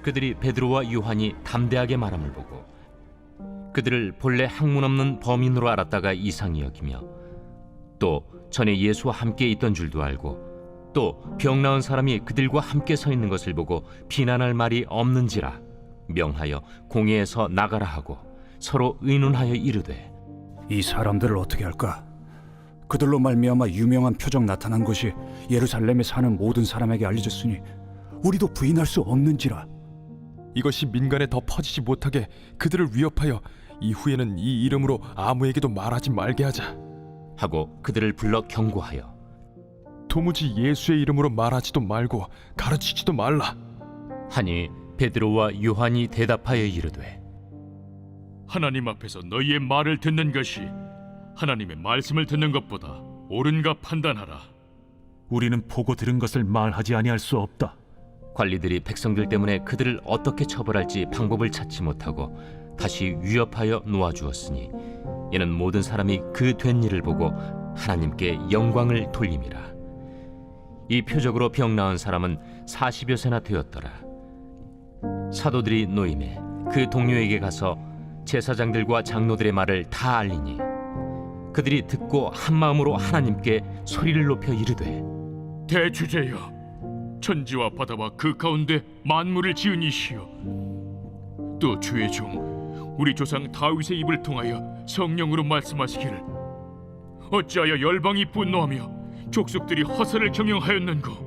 그들이 베드로와 요한이 담대하게 말함을 보고 그들을 본래 학문 없는 범인으로 알았다가 이상히 여기며 또 전에 예수와 함께 있던 줄도 알고 또 병 나은 사람이 그들과 함께 서 있는 것을 보고 비난할 말이 없는지라 명하여 공회에서 나가라 하고 서로 의논하여 이르되 이 사람들을 어떻게 할까? 그들로 말미암아 유명한 표적 나타난 것이 예루살렘에 사는 모든 사람에게 알려졌으니 우리도 부인할 수 없는지라. 이것이 민간에 더 퍼지지 못하게 그들을 위협하여 이후에는 이 이름으로 아무에게도 말하지 말게 하자 하고 그들을 불러 경고하여 도무지 예수의 이름으로 말하지도 말고 가르치지도 말라. 하니 베드로와 요한이 대답하여 이르되 하나님 앞에서 너희의 말을 듣는 것이 하나님의 말씀을 듣는 것보다 옳은가 판단하라. 우리는 보고 들은 것을 말하지 아니할 수 없다. 관리들이 백성들 때문에 그들을 어떻게 처벌할지 방법을 찾지 못하고 다시 위협하여 놓아주었으니 이는 모든 사람이 그 된 일을 보고 하나님께 영광을 돌림이라. 이 표적으로 병 나은 사람은 40여 세나 되었더라. 사도들이 노임에 그 동료에게 가서 제사장들과 장로들의 말을 다 알리니 그들이 듣고 한마음으로 하나님께 소리를 높여 이르되 대주제여, 천지와 바다와 그 가운데 만물을 지은 이시여, 또 주의 종 우리 조상 다윗의 입을 통하여 성령으로 말씀하시기를 어찌하여 열방이 분노하며 족속들이 허사를 경영하였는고.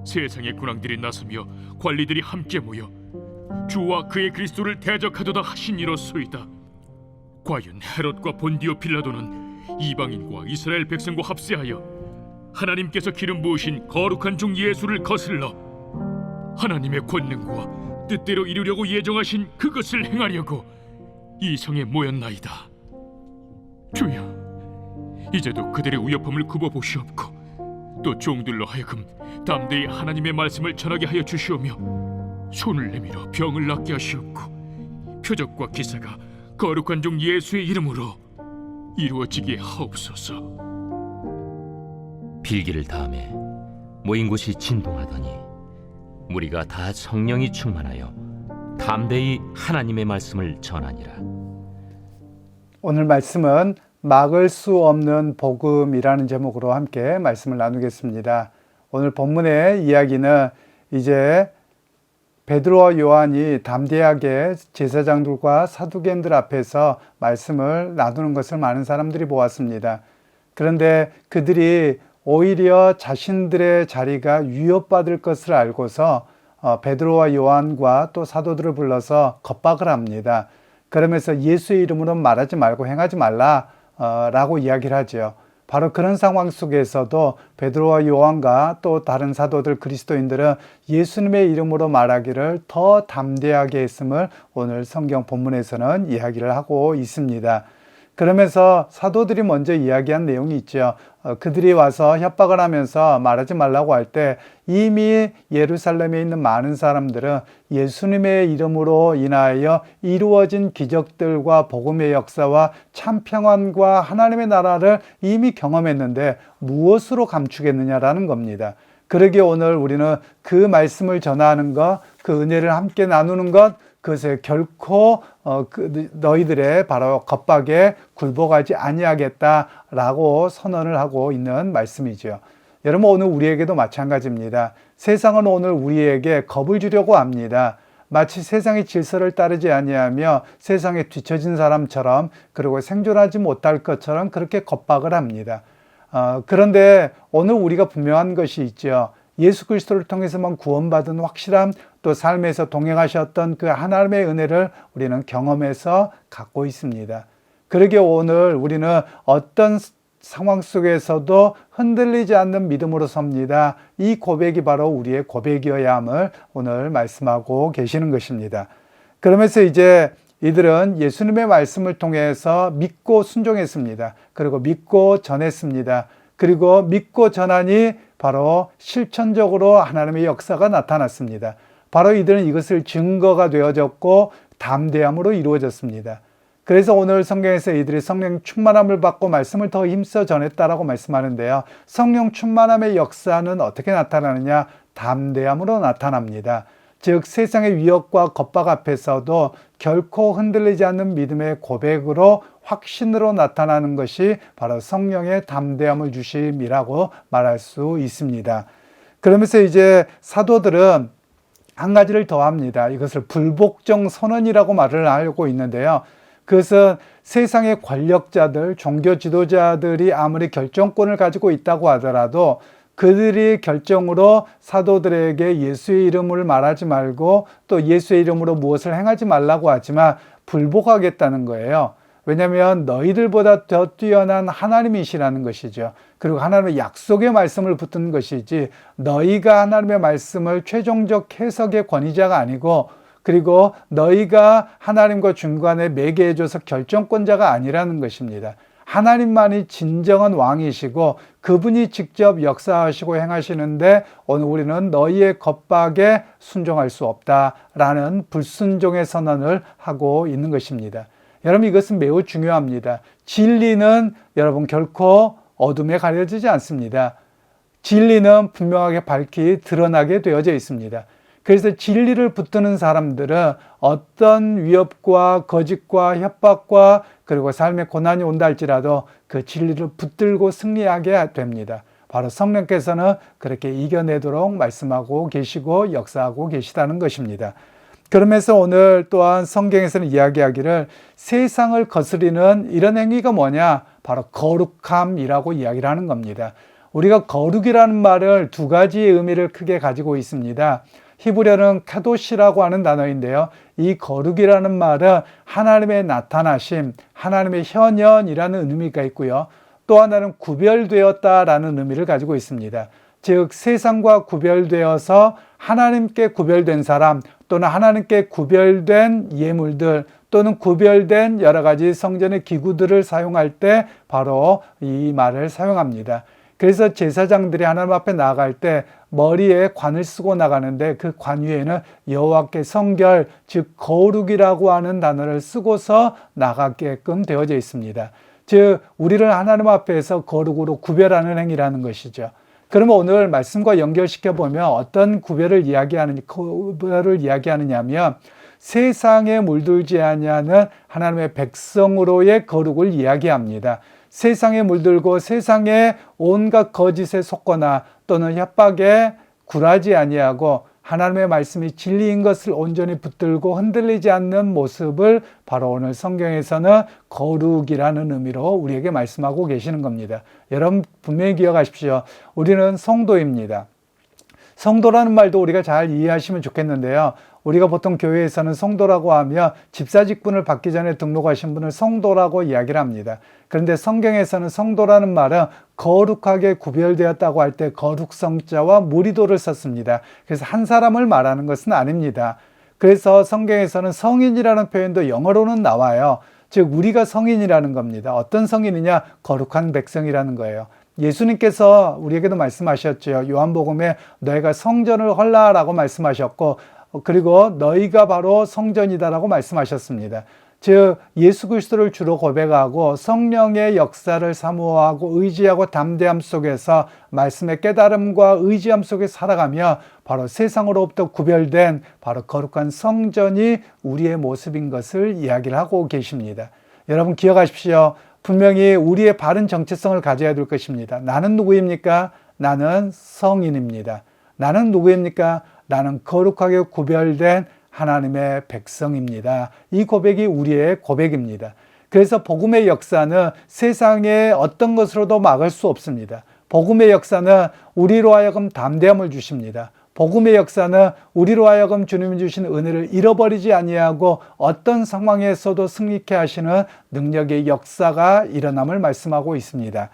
세상의 군왕들이 나서며 관리들이 함께 모여 주와 그의 그리스도를 대적하도다 하시니로소이다. 과연 헤롯과 본디오 빌라도는 이방인과 이스라엘 백성과 합세하여 하나님께서 기름 부으신 거룩한 종 예수를 거슬러 하나님의 권능과 뜻대로 이루려고 예정하신 그것을 행하려고 이 성에 모였나이다. 주여, 이제도 그들의 위협함을 굽어보시옵고 또 종들로 하여금 담대히 하나님의 말씀을 전하게 하여 주시오며 손을 내밀어 병을 낫게 하시옵고 표적과 기사가 거룩한 종 예수의 이름으로 이루어지게 하옵소서. 빌기를 다음에 모인 곳이 진동하더니 무리가 다 성령이 충만하여 담대히 하나님의 말씀을 전하니라. 오늘 말씀은 막을 수 없는 복음이라는 제목으로 함께 말씀을 나누겠습니다. 오늘 본문의 이야기는 이제 베드로와 요한이 담대하게 제사장들과 사두개인들 앞에서 말씀을 나누는 것을 많은 사람들이 보았습니다. 그런데 그들이 오히려 자신들의 자리가 위협받을 것을 알고서 베드로와 요한과 또 사도들을 불러서 겁박을 합니다. 그러면서 예수의 이름으로 말하지 말고 행하지 말라 라고 이야기를 하죠. 바로 그런 상황 속에서도 베드로와 요한과 또 다른 사도들 그리스도인들은 예수님의 이름으로 말하기를 더 담대하게 했음을 오늘 성경 본문에서는 이야기를 하고 있습니다. 그러면서 사도들이 먼저 이야기한 내용이 있죠. 그들이 와서 협박을 하면서 말하지 말라고 할 때 이미 예루살렘에 있는 많은 사람들은 예수님의 이름으로 인하여 이루어진 기적들과 복음의 역사와 참 평안과 하나님의 나라를 이미 경험했는데 무엇으로 감추겠느냐라는 겁니다. 그러기에 오늘 우리는 그 말씀을 전하는 것, 그 은혜를 함께 나누는 것, 그것에 결코 너희들의 바로 겁박에 굴복하지 아니하겠다라고 선언을 하고 있는 말씀이죠. 여러분, 오늘 우리에게도 마찬가지입니다. 세상은 오늘 우리에게 겁을 주려고 합니다. 마치 세상의 질서를 따르지 아니하며 세상에 뒤처진 사람처럼 그리고 생존하지 못할 것처럼 그렇게 겁박을 합니다. 그런데 오늘 우리가 분명한 것이 있죠. 예수 그리스도를 통해서만 구원받은 확실함, 또 삶에서 동행하셨던 그 하나님의 은혜를 우리는 경험해서 갖고 있습니다. 그러기에 오늘 우리는 어떤 상황 속에서도 흔들리지 않는 믿음으로 섭니다. 이 고백이 바로 우리의 고백이어야 함을 오늘 말씀하고 계시는 것입니다. 그러면서 이제 이들은 예수님의 말씀을 통해서 믿고 순종했습니다. 그리고 믿고 전했습니다. 그리고 믿고 전하니 바로 실천적으로 하나님의 역사가 나타났습니다. 바로 이들은 이것을 증거가 되어졌고 담대함으로 이루어졌습니다. 그래서 오늘 성경에서 이들이 성령 충만함을 받고 말씀을 더 힘써 전했다라고 말씀하는데요. 성령 충만함의 역사는 어떻게 나타나느냐? 담대함으로 나타납니다. 즉 세상의 위협과 겁박 앞에서도 결코 흔들리지 않는 믿음의 고백으로 확신으로 나타나는 것이 바로 성령의 담대함을 주심이라고 말할 수 있습니다. 그러면서 이제 사도들은 한 가지를 더 합니다. 이것을 불복종 선언이라고 말을 하고 있는데요. 그것은 세상의 권력자들, 종교 지도자들이 아무리 결정권을 가지고 있다고 하더라도 그들이 결정으로 사도들에게 예수의 이름을 말하지 말고 또 예수의 이름으로 무엇을 행하지 말라고 하지만 불복하겠다는 거예요. 왜냐하면 너희들보다 더 뛰어난 하나님이시라는 것이죠. 그리고 하나님의 약속의 말씀을 붙든 것이지 너희가 하나님의 말씀을 최종적 해석의 권위자가 아니고 그리고 너희가 하나님과 중간에 매개해줘서 결정권자가 아니라는 것입니다. 하나님만이 진정한 왕이시고 그분이 직접 역사하시고 행하시는데 오늘 우리는 너희의 겁박에 순종할 수 없다라는 불순종의 선언을 하고 있는 것입니다. 여러분 이것은 매우 중요합니다. 진리는 여러분 결코 어둠에 가려지지 않습니다. 진리는 분명하게 밝히 드러나게 되어져 있습니다. 그래서 진리를 붙드는 사람들은 어떤 위협과 거짓과 협박과 그리고 삶의 고난이 온다 할지라도 그 진리를 붙들고 승리하게 됩니다. 바로 성령께서는 그렇게 이겨내도록 말씀하고 계시고 역사하고 계시다는 것입니다. 그러면서 오늘 또한 성경에서는 이야기하기를 세상을 거스리는 이런 행위가 뭐냐? 바로 거룩함이라고 이야기를 하는 겁니다. 우리가 거룩이라는 말을 두 가지의 의미를 크게 가지고 있습니다. 히브리어는 카도시라고 하는 단어인데요. 이 거룩이라는 말은 하나님의 나타나심, 하나님의 현현이라는 의미가 있고요. 또 하나는 구별되었다라는 의미를 가지고 있습니다. 즉 세상과 구별되어서 하나님께 구별된 사람 또는 하나님께 구별된 예물들 또는 구별된 여러 가지 성전의 기구들을 사용할 때 바로 이 말을 사용합니다. 그래서 제사장들이 하나님 앞에 나아갈 때 머리에 관을 쓰고 나가는데 그 관 위에는 여호와께 성결, 즉 거룩이라고 하는 단어를 쓰고서 나가게끔 되어져 있습니다. 즉 우리를 하나님 앞에서 거룩으로 구별하는 행위라는 것이죠. 그러면 오늘 말씀과 연결시켜 보면 어떤 구별을 이야기하느냐면 세상에 물들지 아니하는 하나님의 백성으로의 거룩을 이야기합니다. 세상에 물들고 세상에 온갖 거짓에 속거나 또는 협박에 굴하지 아니하고 하나님의 말씀이 진리인 것을 온전히 붙들고 흔들리지 않는 모습을 바로 오늘 성경에서는 거룩이라는 의미로 우리에게 말씀하고 계시는 겁니다. 여러분 분명히 기억하십시오. 우리는 성도입니다. 성도라는 말도 우리가 잘 이해하시면 좋겠는데요. 우리가 보통 교회에서는 성도라고 하면 집사 직분을 받기 전에 등록하신 분을 성도라고 이야기를 합니다. 그런데 성경에서는 성도라는 말은 거룩하게 구별되었다고 할 때 거룩성자와 무리도를 썼습니다. 그래서 한 사람을 말하는 것은 아닙니다. 그래서 성경에서는 성인이라는 표현도 영어로는 나와요. 즉 우리가 성인이라는 겁니다. 어떤 성인이냐? 거룩한 백성이라는 거예요. 예수님께서 우리에게도 말씀하셨죠. 요한복음에 너희가 성전을 헐라라고 말씀하셨고 그리고 너희가 바로 성전이다라고 말씀하셨습니다. 즉 예수 그리스도를 주로 고백하고 성령의 역사를 사모하고 의지하고 담대함 속에서 말씀의 깨달음과 의지함 속에 살아가며 바로 세상으로부터 구별된 바로 거룩한 성전이 우리의 모습인 것을 이야기를 하고 계십니다. 여러분 기억하십시오. 분명히 우리의 바른 정체성을 가져야 될 것입니다. 나는 누구입니까? 나는 성인입니다. 나는 누구입니까? 나는 거룩하게 구별된 하나님의 백성입니다. 이 고백이 우리의 고백입니다. 그래서 복음의 역사는 세상의 어떤 것으로도 막을 수 없습니다. 복음의 역사는 우리로 하여금 담대함을 주십니다. 복음의 역사는 우리로 하여금 주님이 주신 은혜를 잃어버리지 아니하고 어떤 상황에서도 승리케 하시는 능력의 역사가 일어남을 말씀하고 있습니다.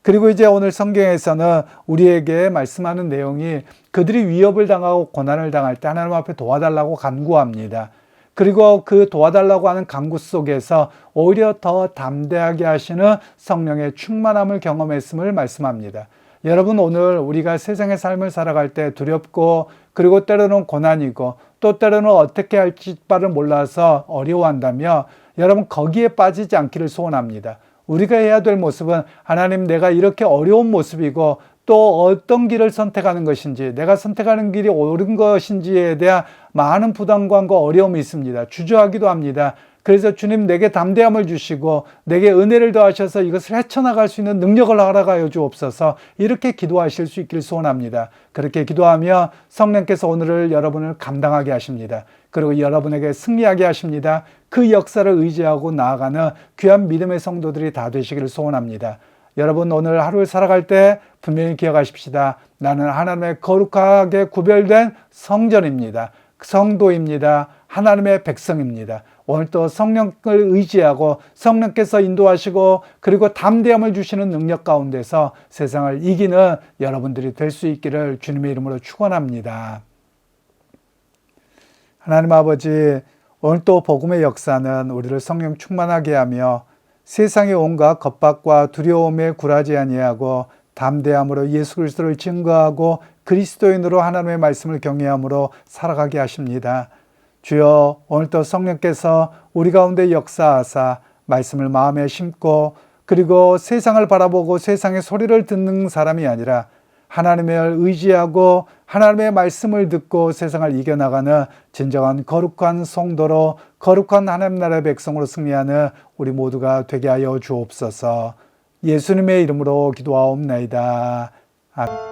그리고 이제 오늘 성경에서는 우리에게 말씀하는 내용이 그들이 위협을 당하고 고난을 당할 때 하나님 앞에 도와달라고 간구합니다. 그리고 그 도와달라고 하는 간구 속에서 오히려 더 담대하게 하시는 성령의 충만함을 경험했음을 말씀합니다. 여러분 오늘 우리가 세상의 삶을 살아갈 때 두렵고 그리고 때로는 고난이고 또 때로는 어떻게 할지 바를 몰라서 어려워한다며 여러분 거기에 빠지지 않기를 소원합니다. 우리가 해야 될 모습은 하나님 내가 이렇게 어려운 모습이고 또 어떤 길을 선택하는 것인지, 내가 선택하는 길이 옳은 것인지에 대한 많은 부담감과 어려움이 있습니다. 주저하기도 합니다. 그래서 주님 내게 담대함을 주시고 내게 은혜를 더하셔서 이것을 헤쳐나갈 수 있는 능력을 허락하여 주옵소서. 이렇게 기도하실 수 있길 소원합니다. 그렇게 기도하며 성령께서 오늘을 여러분을 감당하게 하십니다. 그리고 여러분에게 승리하게 하십니다. 그 역사를 의지하고 나아가는 귀한 믿음의 성도들이 다 되시기를 소원합니다. 여러분 오늘 하루를 살아갈 때 분명히 기억하십시다. 나는 하나님의 거룩하게 구별된 성전입니다. 성도입니다. 하나님의 백성입니다. 오늘 또 성령을 의지하고 성령께서 인도하시고 그리고 담대함을 주시는 능력 가운데서 세상을 이기는 여러분들이 될 수 있기를 주님의 이름으로 축원합니다. 하나님 아버지, 오늘 또 복음의 역사는 우리를 성령 충만하게 하며 세상의 온갖 겁박과 두려움에 굴하지 아니하고 담대함으로 예수 그리스도를 증거하고 그리스도인으로 하나님의 말씀을 경외함으로 살아가게 하십니다. 주여, 오늘도 성령께서 우리 가운데 역사하사 말씀을 마음에 심고 그리고 세상을 바라보고 세상의 소리를 듣는 사람이 아니라 하나님을 의지하고 하나님의 말씀을 듣고 세상을 이겨나가는 진정한 거룩한 성도로 거룩한 하나님 나라의 백성으로 승리하는 우리 모두가 되게 하여 주옵소서. 예수님의 이름으로 기도하옵나이다. 아멘.